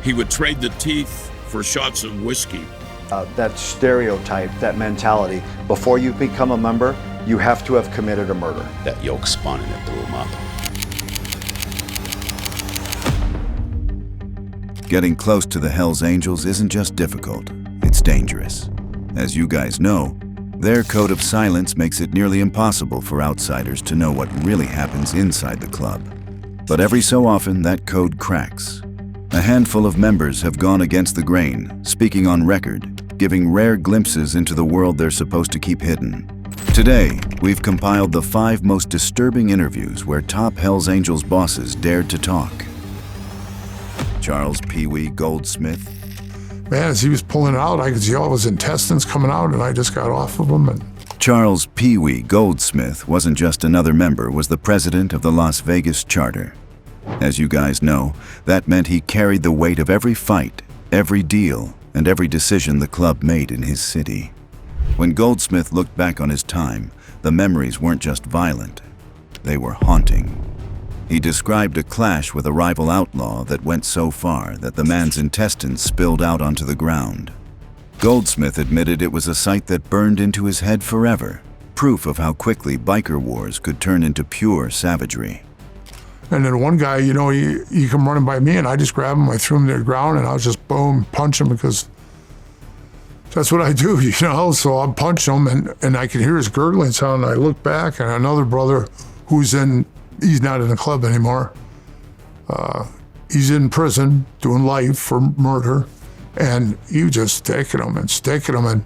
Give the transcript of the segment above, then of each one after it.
He would trade the teeth for shots of whiskey. That stereotype, that mentality, before you become a member, you have to have committed a murder. That yoke spun and it blew him up. Getting close to the Hells Angels isn't just difficult, it's dangerous. As you guys know, their code of silence makes it nearly impossible for outsiders to know what really happens inside the club. But every so often, that code cracks. A handful of members have gone against the grain, speaking on record, giving rare glimpses into the world they're supposed to keep hidden. Today, we've compiled the 5 most disturbing interviews where top Hells Angels bosses dared to talk. Charles Pee Wee Goldsmith. Man, as he was pulling it out, I could see all of his intestines coming out, and I just got off of him. Charles Pee Wee Goldsmith wasn't just another member, was the president of the Las Vegas Charter. As you guys know, that meant he carried the weight of every fight, every deal, and every decision the club made in his city. When Goldsmith looked back on his time, the memories weren't just violent, they were haunting. He described a clash with a rival outlaw that went so far that the man's intestines spilled out onto the ground. Goldsmith admitted it was a sight that burned into his head forever, proof of how quickly biker wars could turn into pure savagery. And then one guy, you know, he come running by me, and I just grabbed him, I threw him to the ground, and I was just boom, punch him, because that's what I do, you know? So I'm punching him, and I could hear his gurgling sound, and I look back, and another brother he's not in the club anymore. He's in prison doing life for murder, and he was just sticking him, and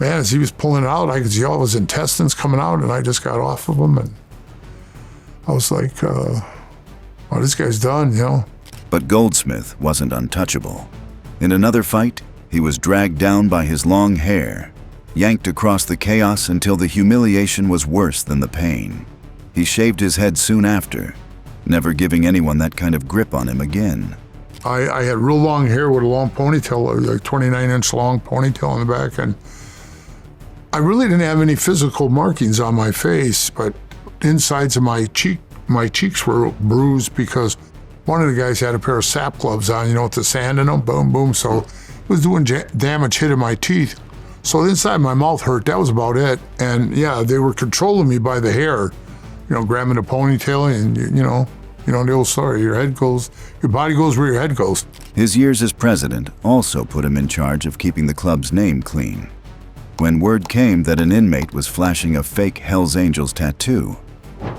man, as he was pulling it out, I could see all of his intestines coming out, and I just got off of him, and I was like, oh, this guy's done, you know? But Goldsmith wasn't untouchable. In another fight, he was dragged down by his long hair, yanked across the chaos until the humiliation was worse than the pain. He shaved his head soon after, never giving anyone that kind of grip on him again. I had real long hair with a long ponytail, like 29-inch long ponytail on the back, and I really didn't have any physical markings on my face, but insides of my cheeks were bruised because one of the guys had a pair of sap gloves on, you know, with the sand in them, boom, boom, so it was doing damage hitting my teeth. So inside my mouth hurt, that was about it, and yeah, they were controlling me by the hair. You know, grabbing the ponytail, and you know the old story. Your body goes where your head goes. His years as president also put him in charge of keeping the club's name clean. When word came that an inmate was flashing a fake Hells Angels tattoo,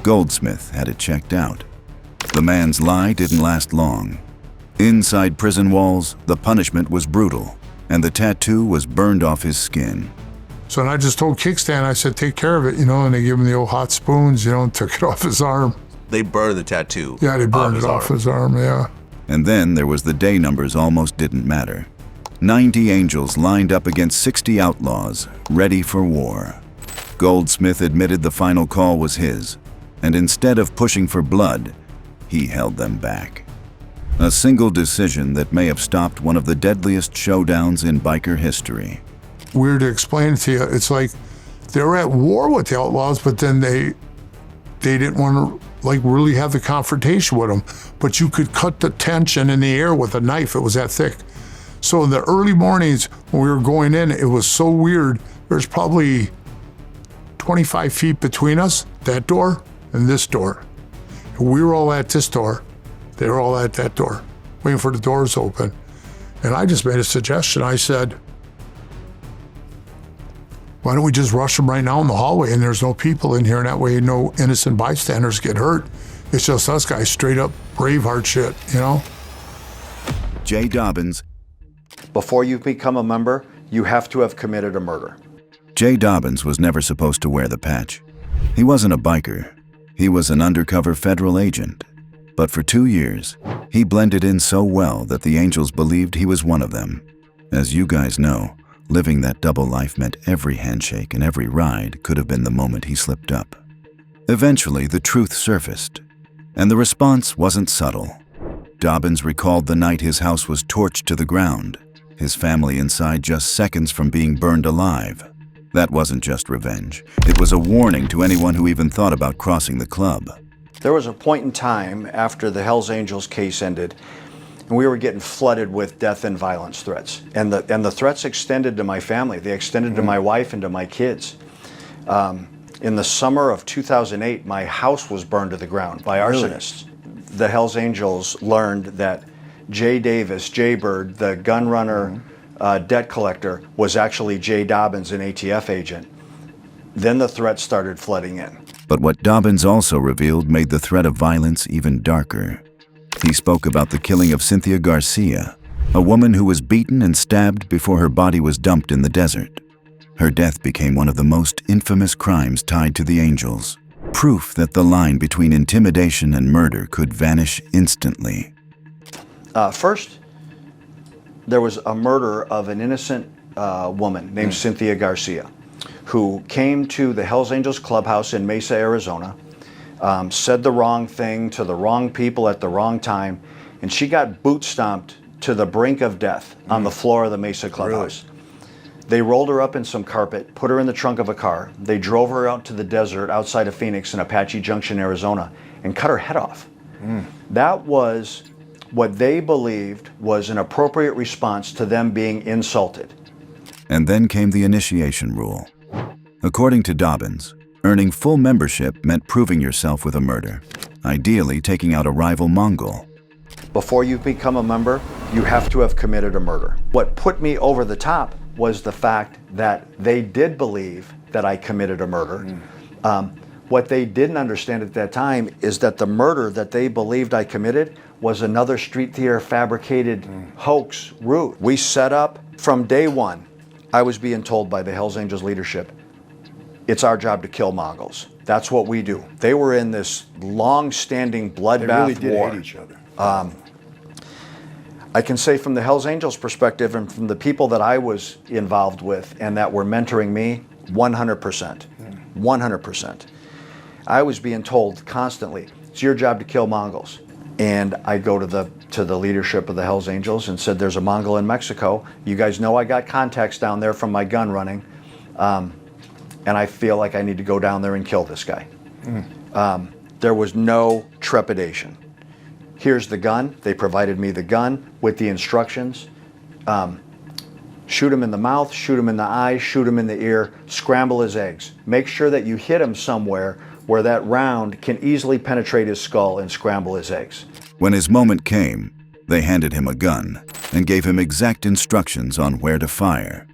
Goldsmith had it checked out. The man's lie didn't last long. Inside prison walls, the punishment was brutal, and the tattoo was burned off his skin. So then I just told Kickstand, I said, take care of it, you know, and they gave him the old hot spoons, you know, and took it off his arm. They burned the tattoo. Yeah, they burned it off his arm, yeah. And then there was the day numbers almost didn't matter. 90 angels lined up against 60 outlaws, ready for war. Goldsmith admitted the final call was his, and instead of pushing for blood, he held them back. A single decision that may have stopped one of the deadliest showdowns in biker history. Weird to explain it to you. It's like they were at war with the outlaws, but then they didn't want to like really have the confrontation with them. But you could cut the tension in the air with a knife. It was that thick. So in the early mornings when we were going in, it was so weird. There's probably 25 feet between us, that door and this door. And we were all at this door. They were all at that door, waiting for the doors to open. And I just made a suggestion. I said, why don't we just rush them right now in the hallway, and there's no people in here, and that way no innocent bystanders get hurt. It's just us guys, straight up Braveheart shit, you know? Jay Dobbins. Before you become a member, you have to have committed a murder. Jay Dobbins was never supposed to wear the patch. He wasn't a biker. He was an undercover federal agent. But for 2 years, he blended in so well that the Angels believed he was one of them. As you guys know, living that double life meant every handshake and every ride could have been the moment he slipped up. Eventually, the truth surfaced, and the response wasn't subtle. Dobbins recalled the night his house was torched to the ground, his family inside just seconds from being burned alive. That wasn't just revenge. It was a warning to anyone who even thought about crossing the club. There was a point in time after the Hells Angels case ended And we were getting flooded with death and violence threats. And the threats extended to my family. They extended to my wife and to my kids. In the summer of 2008, my house was burned to the ground by arsonists. The Hells Angels learned that Jay Davis, Jay Bird, the gun runner, debt collector, was actually Jay Dobbins, an ATF agent. Then the threats started flooding in. But what Dobbins also revealed made the threat of violence even darker. He spoke about the killing of Cynthia Garcia, a woman who was beaten and stabbed before her body was dumped in the desert. Her death became one of the most infamous crimes tied to the Angels, proof that the line between intimidation and murder could vanish instantly. First, there was a murder of an innocent woman named Cynthia Garcia, who came to the Hells Angels clubhouse in Mesa, Arizona, said the wrong thing to the wrong people at the wrong time, and she got boot stomped to the brink of death on the floor of the Mesa clubhouse. Really? They rolled her up in some carpet, put her in the trunk of a car. They drove her out to the desert outside of Phoenix in Apache Junction, Arizona, and cut her head off. That was what they believed was an appropriate response to them being insulted. And then came the initiation rule. According to Dobbins, earning full membership meant proving yourself with a murder, ideally taking out a rival Mongol. Before you become a member, you have to have committed a murder. What put me over the top was the fact that they did believe that I committed a murder. What they didn't understand at that time is that the murder that they believed I committed was another street theater fabricated hoax route. We set up from day one. I was being told by the Hells Angels leadership, it's our job to kill Mongols. That's what we do. They were in this long-standing bloodbath war. They really did hate each other. I can say from the Hells Angels perspective and from the people that I was involved with and that were mentoring me, 100%. 100%. I was being told constantly, it's your job to kill Mongols. And I go to the leadership of the Hells Angels and said, there's a Mongol in Mexico. You guys know I got contacts down there from my gun running. And I feel like I need to go down there and kill this guy. There was no trepidation. Here's the gun. They provided me the gun with the instructions. Shoot him in the mouth, shoot him in the eye, shoot him in the ear, scramble his eggs. Make sure that you hit him somewhere where that round can easily penetrate his skull and scramble his eggs. When his moment came, they handed him a gun and gave him exact instructions on where to fire.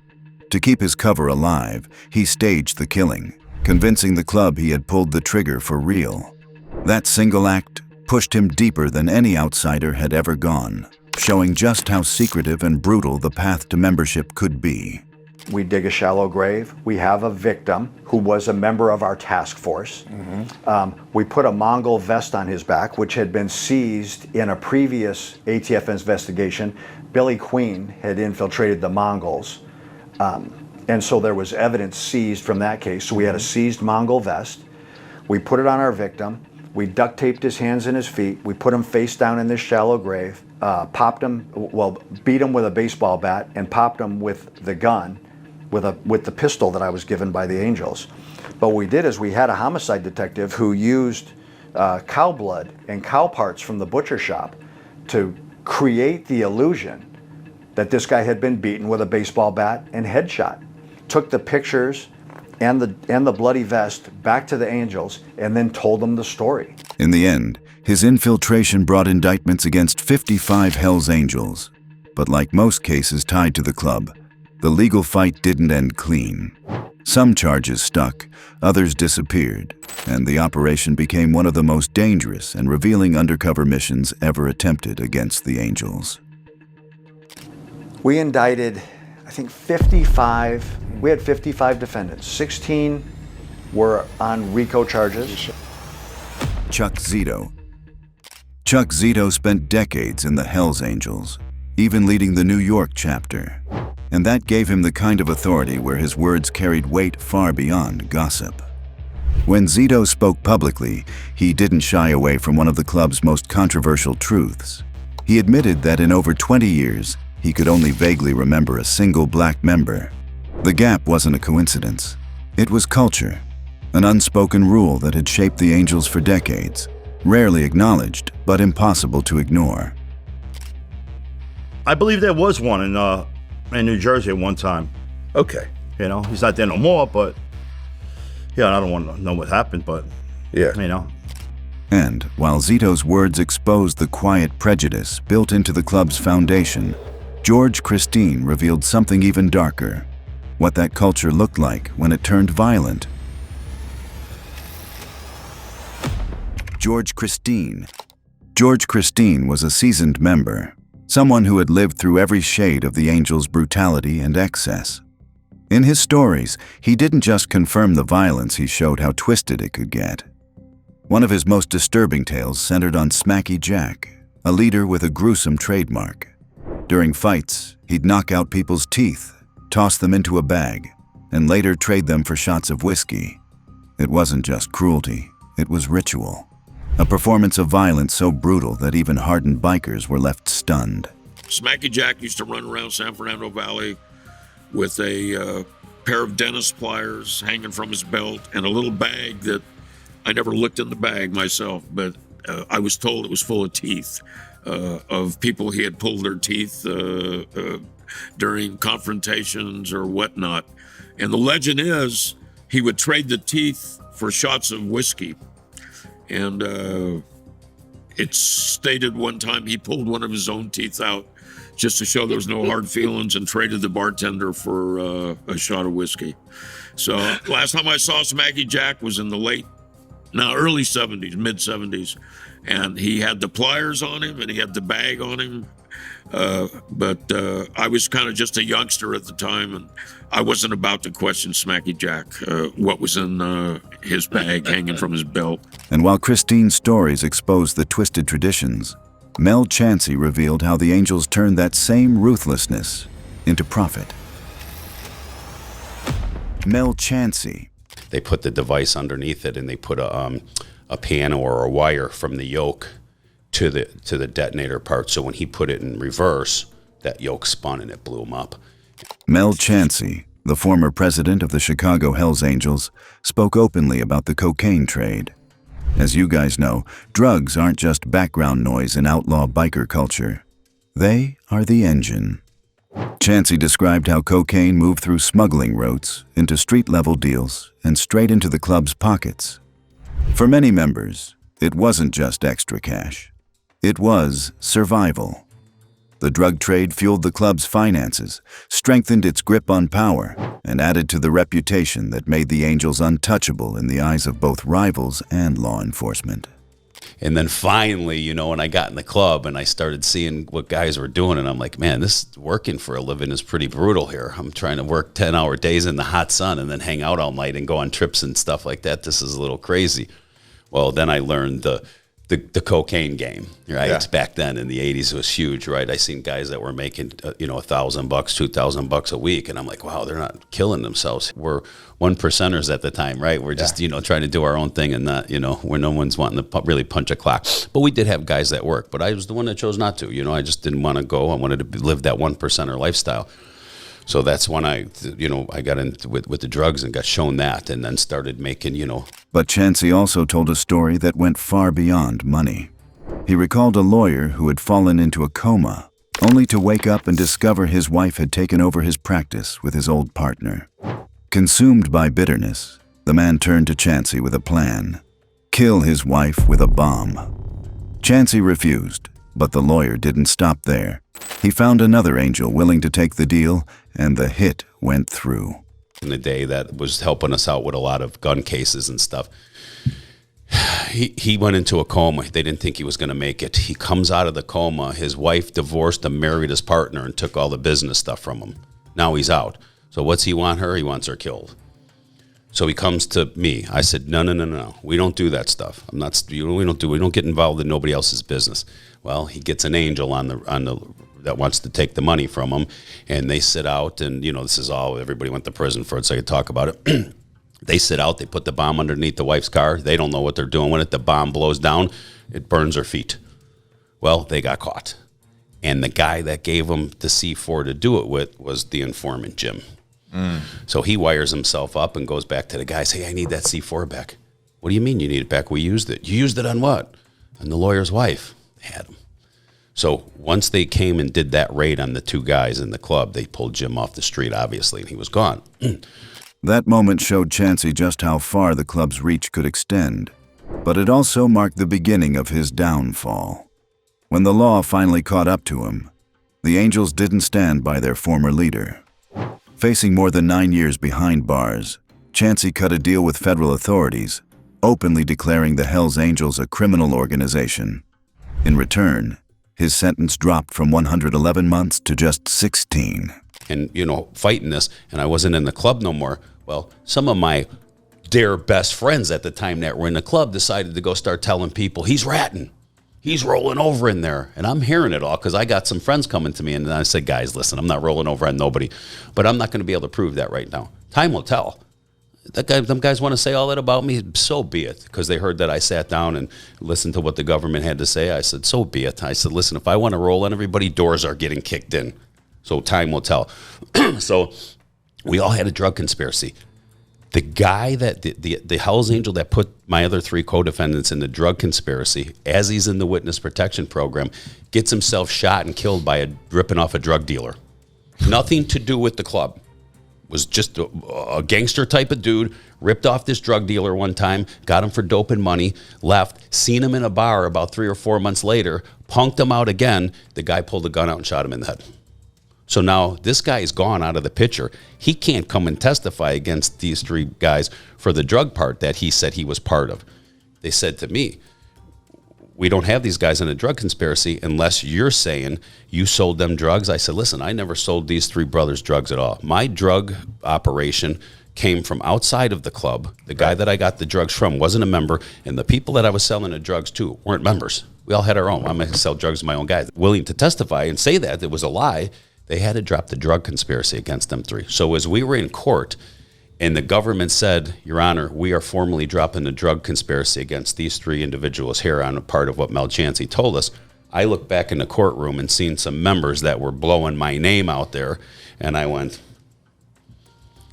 To keep his cover alive, he staged the killing, convincing the club he had pulled the trigger for real. That single act pushed him deeper than any outsider had ever gone, showing just how secretive and brutal the path to membership could be. We dig a shallow grave. We have a victim who was a member of our task force. We put a Mongol vest on his back, which had been seized in a previous ATF investigation. Billy Queen had infiltrated the Mongols. And so there was evidence seized from that case. So we had a seized Mongol vest. We put it on our victim. We duct taped his hands and his feet. We put him face down in this shallow grave, beat him with a baseball bat and popped him with the gun, with the pistol that I was given by the Angels. But what we did is we had a homicide detective who used cow blood and cow parts from the butcher shop to create the illusion that this guy had been beaten with a baseball bat and headshot. Took the pictures and the bloody vest back to the Angels and then told them the story. In the end, his infiltration brought indictments against 55 Hells Angels. But like most cases tied to the club, the legal fight didn't end clean. Some charges stuck, others disappeared, and the operation became one of the most dangerous and revealing undercover missions ever attempted against the Angels. We indicted, I think, 55. We had 55 defendants. 16 were on RICO charges. Chuck Zito. Chuck Zito spent decades in the Hells Angels, even leading the New York chapter. And that gave him the kind of authority where his words carried weight far beyond gossip. When Zito spoke publicly, he didn't shy away from one of the club's most controversial truths. He admitted that in over 20 years, he could only vaguely remember a single black member. The gap wasn't a coincidence. It was culture, an unspoken rule that had shaped the Angels for decades, rarely acknowledged, but impossible to ignore. I believe there was one in New Jersey at one time. Okay. You know, he's not there no more, but yeah, I don't want to know what happened, but Yeah. you know. And while Zito's words exposed the quiet prejudice built into the club's foundation, George Christine revealed something even darker, what that culture looked like when it turned violent. George Christine was a seasoned member, someone who had lived through every shade of the Angels' brutality and excess. In his stories, he didn't just confirm the violence, he showed how twisted it could get. One of his most disturbing tales centered on Smacky Jack, a leader with a gruesome trademark. During fights, he'd knock out people's teeth, toss them into a bag, and later trade them for shots of whiskey. It wasn't just cruelty, it was ritual. A performance of violence so brutal that even hardened bikers were left stunned. Smacky Jack used to run around San Fernando Valley with a pair of dentist pliers hanging from his belt and a little bag that I never looked in the bag myself, but I was told it was full of teeth of people he had pulled their teeth during confrontations or whatnot. And the legend is he would trade the teeth for shots of whiskey. And it's stated one time he pulled one of his own teeth out just to show there was no hard feelings and traded the bartender for a shot of whiskey. So last time I saw Smacky Jack was in the early 70s, mid 70s. And he had the pliers on him and he had the bag on him. But I was kind of just a youngster at the time, and I wasn't about to question Smacky Jack, what was in his bag hanging from his belt. And while Christine's stories exposed the twisted traditions, Mel Chansey revealed how the Angels turned that same ruthlessness into profit. Mel Chansey. They put the device underneath it, and they put a panel or a wire from the yoke to the detonator part. So when he put it in reverse, that yoke spun and it blew him up. Mel Chansey, the former president of the Chicago Hells Angels, spoke openly about the cocaine trade. As you guys know, drugs aren't just background noise in outlaw biker culture. They are the engine. Chansey described how cocaine moved through smuggling routes into street-level deals and straight into the club's pockets. For many members, it wasn't just extra cash. It was survival. The drug trade fueled the club's finances, strengthened its grip on power, and added to the reputation that made the Angels untouchable in the eyes of both rivals and law enforcement. And then finally, you know, when I got in the club and I started seeing what guys were doing, and I'm like, man, this working for a living is pretty brutal here. I'm trying to work 10-hour days in the hot sun and then hang out all night and go on trips and stuff like that. This is a little crazy. Well, then I learned the cocaine game, right? Yeah. Back then in the 80s, it was huge, right? I seen guys that were making, $1,000, $2,000 a week. And I'm like, wow, they're not killing themselves. We're 1%ers at the time, right? We're just, trying to do our own thing and not, where no one's wanting to really punch a clock. But we did have guys that work, but I was the one that chose not to, I just didn't want to go. I wanted to live that 1%er lifestyle. So that's when I got into with the drugs and got shown that, and then started making, But Chansey also told a story that went far beyond money. He recalled a lawyer who had fallen into a coma, only to wake up and discover his wife had taken over his practice with his old partner. Consumed by bitterness, the man turned to Chansey with a plan: kill his wife with a bomb. Chansey refused, but the lawyer didn't stop there. He found another angel willing to take the deal, and the hit went through. In the day that was helping us out with a lot of gun cases and stuff. He went into a coma. They didn't think he was going to make it. He comes out of the coma. His wife divorced and married his partner and took all the business stuff from him. Now he's out. So what's he want her? He wants her killed. So he comes to me. I said, no. We don't do that stuff. We don't get involved in nobody else's business. Well, he gets an angel on the that wants to take the money from him, and they sit out, and this is all everybody went to prison for it, so I could talk about it. They sit out, they put the bomb underneath the wife's car. They don't know what they're doing with it. The bomb blows down, it burns her feet. Well, they got caught. And the guy that gave them the C4 to do it with was the informant, Jim. So he wires himself up and goes back to the guys. Hey, I need that C4 back. What do you mean you need it back? We used it. You used it on what? On the lawyer's wife. They had him. So once they came and did that raid on the 2 guys in the club, they pulled Jim off the street, obviously, and he was gone. That moment showed Chancey just how far the club's reach could extend, but it also marked the beginning of his downfall. When the law finally caught up to him, the Angels didn't stand by their former leader. Facing more than 9 years behind bars, Chancey cut a deal with federal authorities, openly declaring the Hells Angels a criminal organization. In return, his sentence dropped from 111 months to just 16. And, fighting this, and I wasn't in the club no more. Well, some of my dear best friends at the time that were in the club decided to go start telling people, he's ratting. He's rolling over in there. And I'm hearing it all because I got some friends coming to me, and I said, guys, listen, I'm not rolling over on nobody, but I'm not going to be able to prove that right now. Time will tell. Them guys want to say all that about me, so be it, because they heard that I sat down and listened to what the government had to say. I said, so be it. I said, listen, if I want to roll on everybody, doors are getting kicked in. So time will tell. So we all had a drug conspiracy. The guy that the Hells Angel that put my other 3 co-defendants in the drug conspiracy, as he's in the witness protection program, gets himself shot and killed by ripping off a drug dealer. Nothing to do with the club. Was just a gangster type of dude, ripped off this drug dealer one time, got him for dope and money, left, seen him in a bar about 3 or 4 months later, punked him out again. The guy pulled a gun out and shot him in the head. So now this guy is gone out of the picture. He can't come and testify against these 3 guys for the drug part that he said he was part of. They said to me, we don't have these guys in a drug conspiracy unless you're saying you sold them drugs. I said, listen, I never sold these 3 brothers drugs at all. My drug operation came from outside of the club. The guy that I got the drugs from wasn't a member, and the people that I was selling the drugs to weren't members. We all had our own. I'm going to sell drugs to my own guys. Willing to testify and say that it was a lie, they had to drop the drug conspiracy against them 3. So as we were in court, and the government said, Your Honor, we are formally dropping the drug conspiracy against these 3 individuals here on a part of what Mel Chancey told us, I looked back in the courtroom and seen some members that were blowing my name out there, and I went,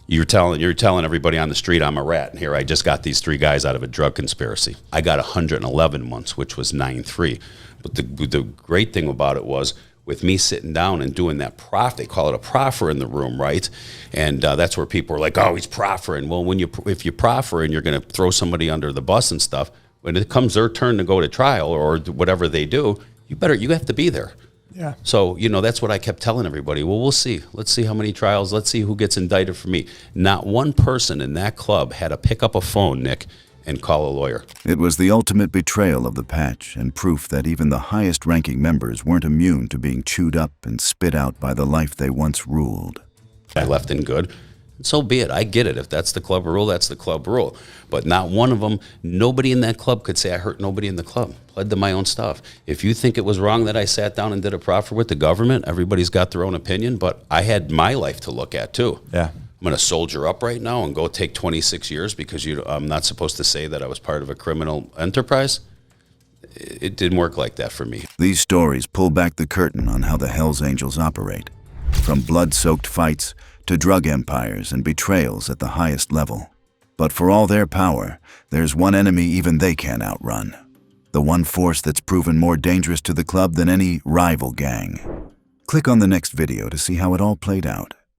you're telling everybody on the street I'm a rat, and here I just got these 3 guys out of a drug conspiracy. I got 111 months, which was 9-3. But the great thing about it was, with me sitting down and doing that they call it a proffer in the room, right? And that's where people are like, oh, he's proffering. Well, if you proffer and you're going to throw somebody under the bus and stuff, when it comes their turn to go to trial or whatever they do, you have to be there. Yeah. So, that's what I kept telling everybody. Well, we'll see. Let's see how many trials. Let's see who gets indicted for me. Not one person in that club had to pick up a phone, Nick, and call a lawyer. It was the ultimate betrayal of the patch and proof that even the highest-ranking members weren't immune to being chewed up and spit out by the life they once ruled. I left in good. So be it. I get it. If that's the club rule, that's the club rule. But not one of them, nobody in that club could say I hurt nobody in the club. Pled to my own stuff. If you think it was wrong that I sat down and did a proffer with the government, everybody's got their own opinion, but I had my life to look at too. Yeah. I'm going to soldier up right now and go take 26 years because I'm not supposed to say that I was part of a criminal enterprise. It didn't work like that for me. These stories pull back the curtain on how the Hells Angels operate. From blood-soaked fights to drug empires and betrayals at the highest level. But for all their power, there's one enemy even they can't outrun. The one force that's proven more dangerous to the club than any rival gang. Click on the next video to see how it all played out.